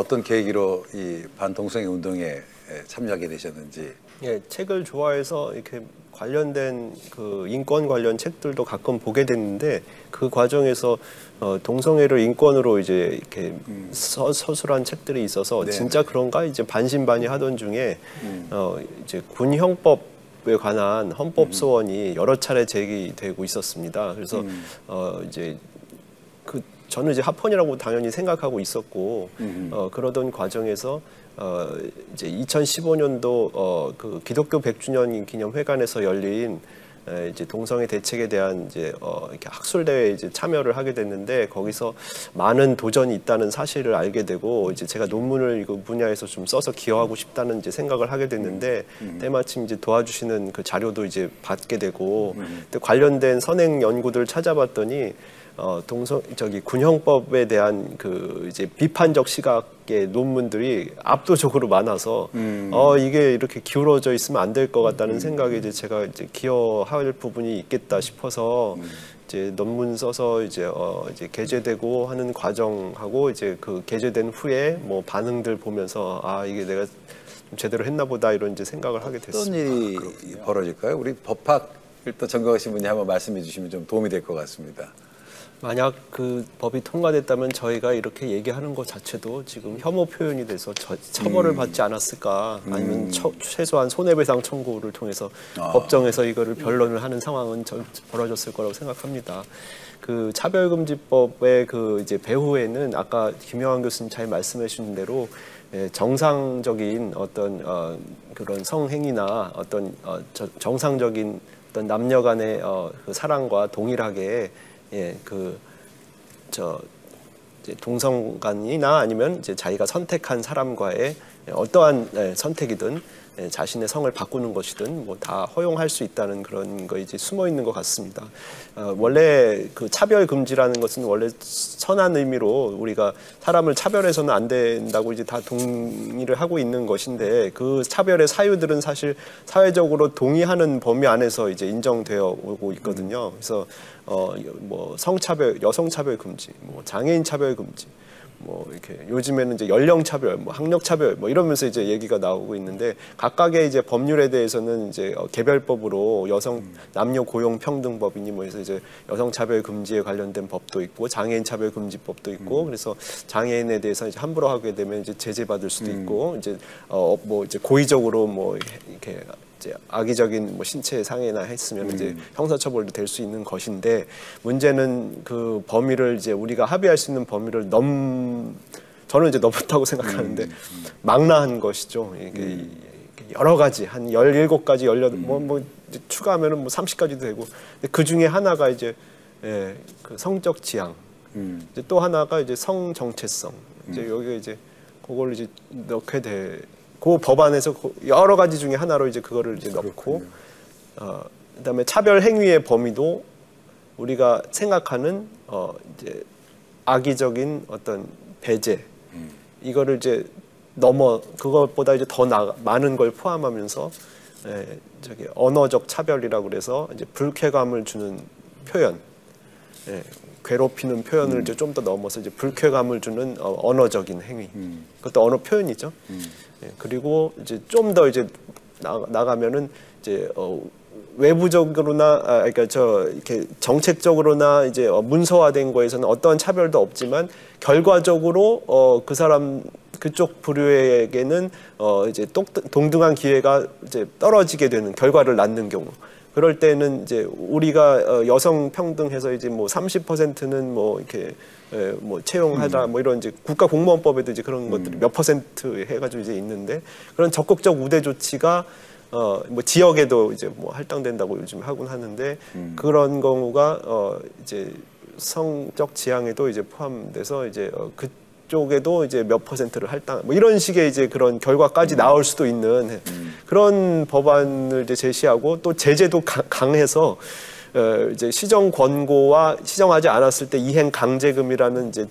어떤 계기로 이 반동성애 운동에 참여하게 되셨는지? 예, 책을 좋아해서 이렇게 관련된 그 인권 관련 책들도 가끔 보게 됐는데 그 과정에서 동성애를 인권으로 이제 이렇게 서술한 책들이 있어서 네네. 진짜 그런가 이제 반신반의하던 중에 이제 군형법에 관한 헌법 소원이 여러 차례 제기되고 있었습니다. 그래서 이제 저는 이제 합헌이라고 당연히 생각하고 있었고 그러던 과정에서 이제 2015년도 그 기독교 100주년 기념 회관에서 열린 이제 동성애 대책에 대한 이제 이렇게 학술 대회에 이제 참여를 하게 됐는데 거기서 많은 도전이 있다는 사실을 알게 되고 이제 제가 논문을 이거 분야에서 좀 써서 기여하고 싶다는 이제 생각을 하게 됐는데 때마침 이제 도와주시는 그 자료도 이제 받게 되고 관련된 선행 연구들 찾아봤더니 군형법에 대한 그 이제 비판적 시각의 논문들이 압도적으로 많아서 이게 이렇게 기울어져 있으면 안 될 것 같다는 생각에 이제 제가 이제 기여할 부분이 있겠다 싶어서 이제 논문 써서 이제 게재되고 하는 과정하고 이제 그 게재된 후에 뭐 반응들 보면서 이게 내가 좀 제대로 했나 보다 이런 이제 생각을 하게 됐습니다. 어떤 일이 벌어질까요? 우리 법학 일단 전공하신 분이 한번 말씀해 주시면 좀 도움이 될 것 같습니다. 만약 그 법이 통과됐다면 저희가 이렇게 얘기하는 것 자체도 지금 혐오 표현이 돼서 처벌을 받지 않았을까 아니면 최소한 손해배상 청구를 통해서 법정에서 이거를 변론을 하는 상황은 벌어졌을 거라고 생각합니다. 그 차별금지법의 그 이제 배후에는 아까 김영환 교수님 잘 말씀해 주신 대로 정상적인 어떤 그런 성행위나 어떤 정상적인 어떤 남녀 간의 그 사랑과 동일하게 이제 동성간이나 아니면 이제 자기가 선택한 사람과의 어떠한 선택이든 자신의 성을 바꾸는 것이든 뭐 다 허용할 수 있다는 그런 거 이제 숨어 있는 것 같습니다. 원래 그 차별 금지라는 것은 원래 선한 의미로 우리가 사람을 차별해서는 안 된다고 이제 다 동의를 하고 있는 것인데 그 차별의 사유들은 사실 사회적으로 동의하는 범위 안에서 이제 인정되어 오고 있거든요. 그래서 뭐 성차별, 여성차별 금지, 뭐 장애인 차별 금지, 뭐 이렇게 요즘에는 이제 연령 차별, 뭐 학력 차별, 뭐 이러면서 이제 얘기가 나오고 있는데 각각의 이제 법률에 대해서는 이제 개별법으로 남녀 고용 평등법이니 뭐 해서 이제 여성 차별 금지에 관련된 법도 있고 장애인 차별 금지법도 있고 그래서 장애인에 대해서 이제 함부로 하게 되면 이제 제재받을 수도 있고 이제 뭐 이제 고의적으로 뭐 이렇게 이제 악의적인 뭐 신체 상해나 했으면 이제 형사처벌도 될 수 있는 것인데 문제는 그 범위를 이제 우리가 합의할 수 있는 범위를 저는 이제 넘었다고 생각하는데 망라한 것이죠. 이게 여러 가지 한 17가지 18 뭐 추가하면은 뭐 30가지도 되고 그 중에 하나가 이제 그 성적 지향 이제 또 하나가 이제 성 정체성 이제 여기 이제 그걸 이제 넣게 돼. 그 법안에서 여러 가지 중에 하나로 이제 그거를 이제 넣고, 그다음에 차별 행위의 범위도 우리가 생각하는 이제 악의적인 어떤 배제 이거를 이제 그것보다 이제 더 많은 걸 포함하면서 언어적 차별이라고 그래서 이제 불쾌감을 주는 표현, 괴롭히는 표현을 이제 좀 더 넘어서 이제 불쾌감을 주는 언어적인 행위, 그것도 언어 표현이죠. 그리고 이제 좀 더 이제 나가면은 이제 외부적으로나 그러니까 이렇게 정책적으로나 이제 문서화된 거에서는 어떠한 차별도 없지만 결과적으로 그 사람 그쪽 부류에게는 이제 동등한 기회가 이제 떨어지게 되는 결과를 낳는 경우. 그럴 때는 이제 우리가 여성 평등해서 이제 뭐 30%는 뭐 이렇게 뭐 채용하자 뭐 이런 이제 국가 공무원법에도 이제 그런 것들이 몇 퍼센트 해가지고 이제 있는데 그런 적극적 우대 조치가 뭐 지역에도 이제 뭐 할당된다고 요즘 하곤 하는데 그런 경우가 이제 성적 지향에도 이제 포함돼서 이제 그쪽에도 이제 몇 퍼센트를 할당 뭐 이런 식의 이제 그런 결과까지 나올 수도 있는 그런 법안을 이제 제시하고 또 제재도 강해서 이제 시정 권고와 시정하지 않았을 때 이행 강제금이라는 이제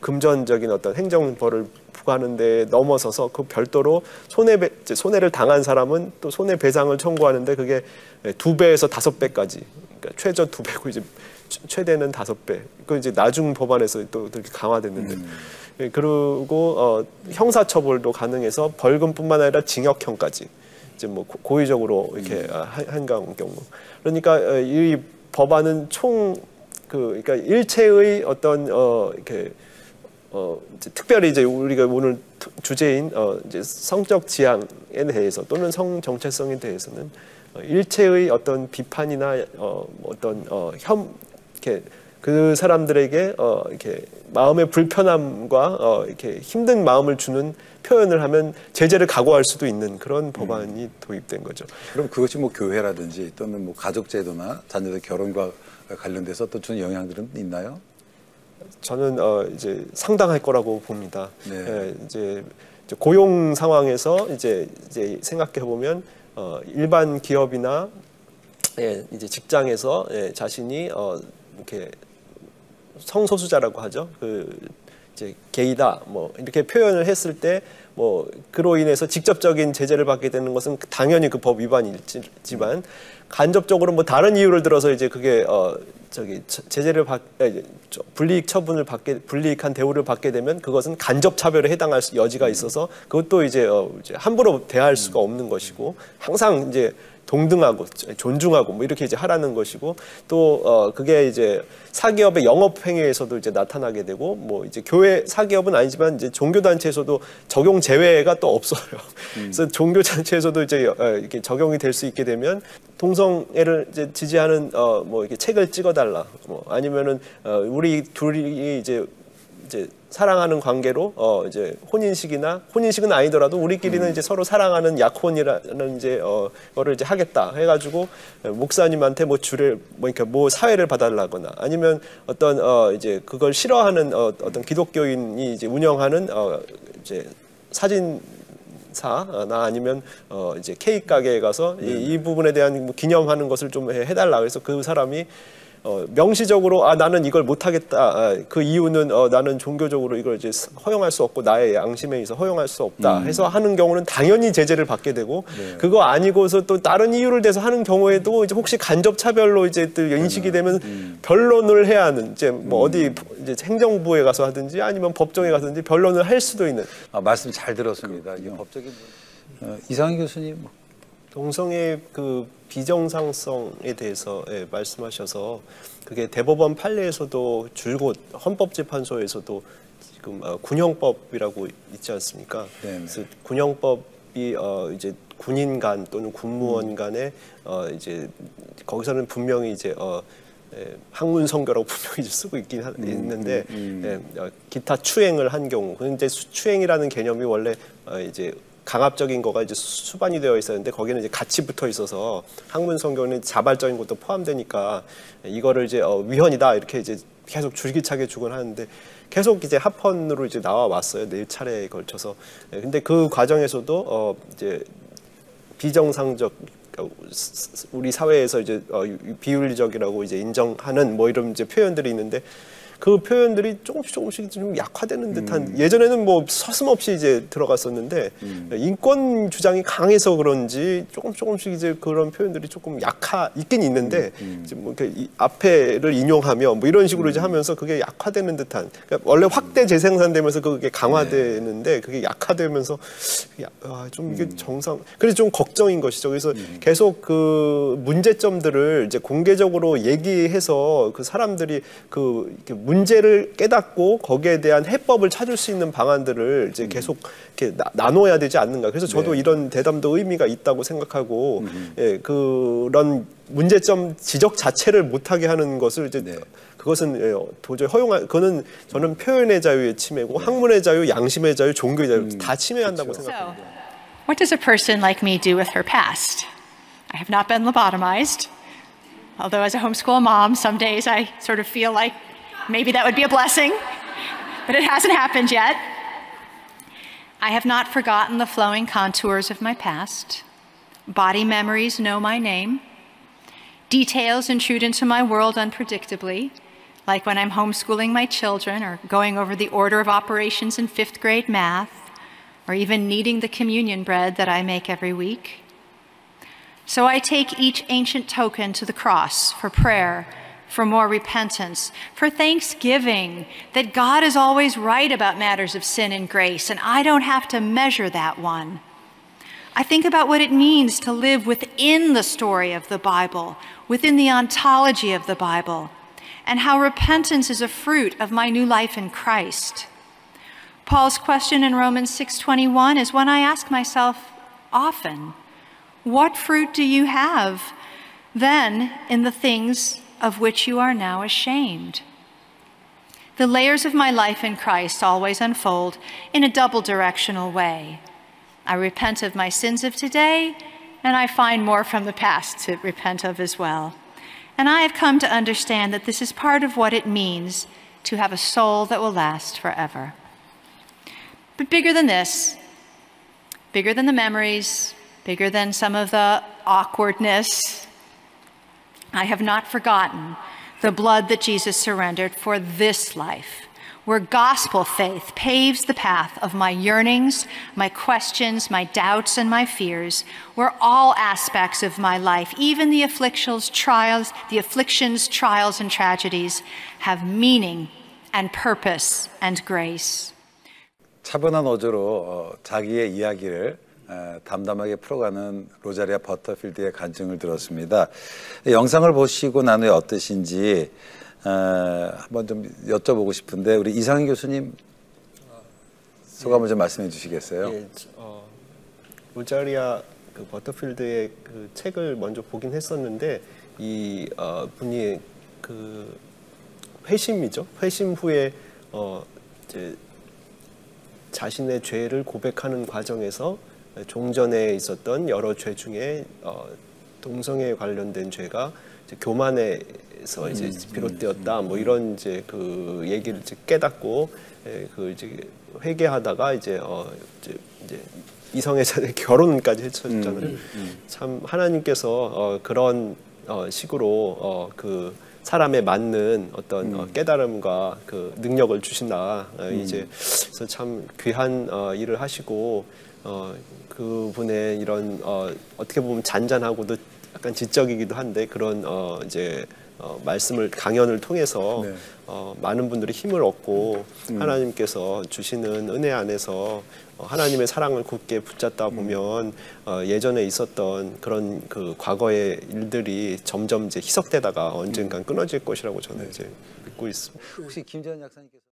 금전적인 어떤 행정벌을 부과하는 데 넘어서서 그 별도로 손해를 당한 사람은 또 손해배상을 청구하는데 그게 2배에서 5배까지 그러니까 최저 2배고 이제 최대는 5배. 그 이제 나중 법안에서 또 그렇게 강화됐는데. 그리고 형사처벌도 가능해서 벌금뿐만 아니라 징역형까지 이제 뭐 고의적으로 이렇게 한 경우. 그러니까 이 법안은 그러니까 일체의 어떤 이렇게 이제 특별히 이제 우리가 오늘 주제인 이제 성적 지향에 대해서 또는 성 정체성에 대해서는 일체의 어떤 비판이나 어떤 이렇게 그 사람들에게 이렇게 마음의 불편함과 이렇게 힘든 마음을 주는 표현을 하면 제재를 각오할 수도 있는 그런 법안이 도입된 거죠. 그럼 그것이 뭐 교회라든지 또는 뭐 가족제도나 자녀들 결혼과 관련돼서 또 주는 영향들은 있나요? 저는 이제 상당할 거라고 봅니다. 네. 예, 이제 고용 상황에서 이제 생각해 보면 일반 기업이나 이제 직장에서 자신이 이렇게 성소수자라고 하죠. 이제 게이다 뭐 이렇게 표현을 했을 때 뭐 그로 인해서 직접적인 제재를 받게 되는 것은 당연히 그 법 위반이지만 간접적으로 뭐 다른 이유를 들어서 이제 그게 제재를 불이익 처분을 불이익한 대우를 받게 되면 그것은 간접 차별에 해당할 여지가 있어서 그것도 이제 함부로 대할 수가 없는 것이고 항상 이제 동등하고 존중하고 뭐 이렇게 이제 하라는 것이고 또 그게 이제 사기업의 영업 행위에서도 이제 나타나게 되고 뭐 이제 교회 사기업은 아니지만 이제 종교 단체에서도 적용 제외가 또 없어요. 그래서 종교 단체에서도 이제 이렇게 적용이 될 수 있게 되면 동성애를 이제 지지하는 뭐 이렇게 책을 찍어달라 뭐 아니면은 우리 둘이 이제 사랑하는 관계로 이제 혼인식은 아니더라도 우리끼리는 이제 서로 사랑하는 약혼이라는 이제 거를 이제 하겠다 해가지고 목사님한테 뭐 이렇게 뭐 사회를 봐달라거나 아니면 어떤 이제 그걸 싫어하는 어떤 기독교인이 이제 운영하는 이제 사진사나 아니면 이제 케이크 가게에 가서 이 부분에 대한 뭐 기념하는 것을 좀 해달라 그래서 그 사람이 명시적으로 나는 이걸 못하겠다. 그 이유는 나는 종교적으로 이걸 이제 허용할 수 없고 나의 양심에 의해서 허용할 수 없다. 해서 하는 경우는 당연히 제재를 받게 되고 그거 아니고서 또 다른 이유를 대서 하는 경우에도 이제 혹시 간접 차별로 이제 또 인식이 되면 변론을 해야 하는 이제 뭐 어디 이제 행정부에 가서 하든지 아니면 법정에 가든지 변론을 할 수도 있는. 말씀 잘 들었습니다. 이게 법적인 이상희 교수님. 동성애 그 비정상성에 대해서 말씀하셔서 그게 대법원 판례에서도 줄곧 헌법재판소에서도 지금 군형법이라고 있지 않습니까? 네네. 그래서 군형법이 이제 군인 간 또는 군무원 간에 이제 거기서는 분명히 이제 학문 성교라고 분명히 쓰고 있는데 기타 추행을 한 경우, 근데 추행이라는 개념이 원래 이제 강압적인 거가 이제 수반이 되어 있었는데 거기는 이제 같이 붙어 있어서 학문 성경은 자발적인 것도 포함되니까 이거를 이제 위헌이다 이렇게 이제 계속 줄기차게 주곤 하는데 계속 이제 합헌으로 이제 나와 왔어요. 4차례에 걸쳐서. 근데 그 과정에서도 이제 비정상적 우리 사회에서 이제 비윤리적이라고 이제 인정하는 뭐 이런 이제 표현들이 있는데 그 표현들이 조금씩 좀 약화되는 듯한 예전에는 뭐 서슴없이 이제 들어갔었는데 인권 주장이 강해서 그런지 조금씩 이제 그런 표현들이 조금 있긴 있는데 이제 뭐 이렇게 앞에를 인용하며 뭐 이런 식으로 이제 하면서 그게 약화되는 듯한 그러니까 원래 확대 재생산되면서 그게 강화되는데 그게 약화되면서 좀 이게 그래서 좀 걱정인 것이죠. 그래서 계속 그 문제점들을 이제 공개적으로 얘기해서 그 사람들이 이렇게 문제를 깨닫고 거기에 대한 해법을 찾을 수 있는 방안들을 이제 계속 이렇게 나눠야 되지 않는가. 그래서 저도 이런 대담도 의미가 있다고 생각하고 그런 문제점 지적 자체를 못하게 하는 것을 이제 그것은 도저히 그거는 저는 표현의 자유의 침해고 학문의 자유, 양심의 자유, 종교의 자유 다 침해한다고 생각합니다. So, what does a person like me do with her past? I have not been lobotomized. Although as a homeschool mom, some days I sort of feel like maybe that would be a blessing, but it hasn't happened yet. I have not forgotten the flowing contours of my past. Body memories know my name. Details intrude into my world unpredictably, like when I'm homeschooling my children or going over the order of operations in 5th grade math, or even kneading the communion bread that I make every week. So I take each ancient token to the cross for prayer, for more repentance, for thanksgiving that God is always right about matters of sin and grace, and I don't have to measure that one. I think about what it means to live within the story of the Bible, within the ontology of the Bible, and how repentance is a fruit of my new life in Christ. Paul's question in Romans 6:21 is one I ask myself often. What fruit do you have then in the things of which you are now ashamed? The layers of my life in Christ always unfold in a double directional way. I repent of my sins of today, and I find more from the past to repent of as well. And I have come to understand that this is part of what it means to have a soul that will last forever. But bigger than this, bigger than the memories, bigger than some of the awkwardness, I have not forgotten the blood that Jesus surrendered for this life, where gospel faith paves the path of my yearnings, my questions, my doubts, and my fears, where all aspects of my life, even the afflictions, trials, and tragedies, have meaning and purpose and grace. 차분한 어조로 자기의 이야기를 담담하게 풀어가는 로자리아 버터필드의 간증을 들었습니다. 영상을 보시고 난 후에 어떠신지 한번 좀 여쭤보고 싶은데 우리 이상희 교수님 소감을 좀 말씀해 주시겠어요? 예, 로자리아 그 버터필드의 그 책을 먼저 보긴 했었는데 이 분이 그 회심이죠. 회심 후에 이제 자신의 죄를 고백하는 과정에서 종전에 있었던 여러 죄 중에 동성애에 관련된 죄가 이제 교만에서 이제 비롯되었다. 뭐 이런 이제 그 얘기를 이제 깨닫고 그 이제 회개하다가 이제 이성애자의 결혼까지 했었잖아요. 참 하나님께서 그런 식으로 그 사람에 맞는 어떤 깨달음과 그 능력을 주신다. 이제 그래서 참 귀한 일을 하시고 그분의 이런 어떻게 보면 잔잔하고도 약간 지적이기도 한데 그런 이제 말씀을 강연을 통해서 네. 많은 분들이 힘을 얻고 하나님께서 주시는 은혜 안에서 하나님의 사랑을 굳게 붙잡다 보면 예전에 있었던 그런 그 과거의 일들이 점점 이제 희석되다가 언젠간 끊어질 것이라고 저는 이제 믿고 있습니다. 혹시 김재현 약사님께서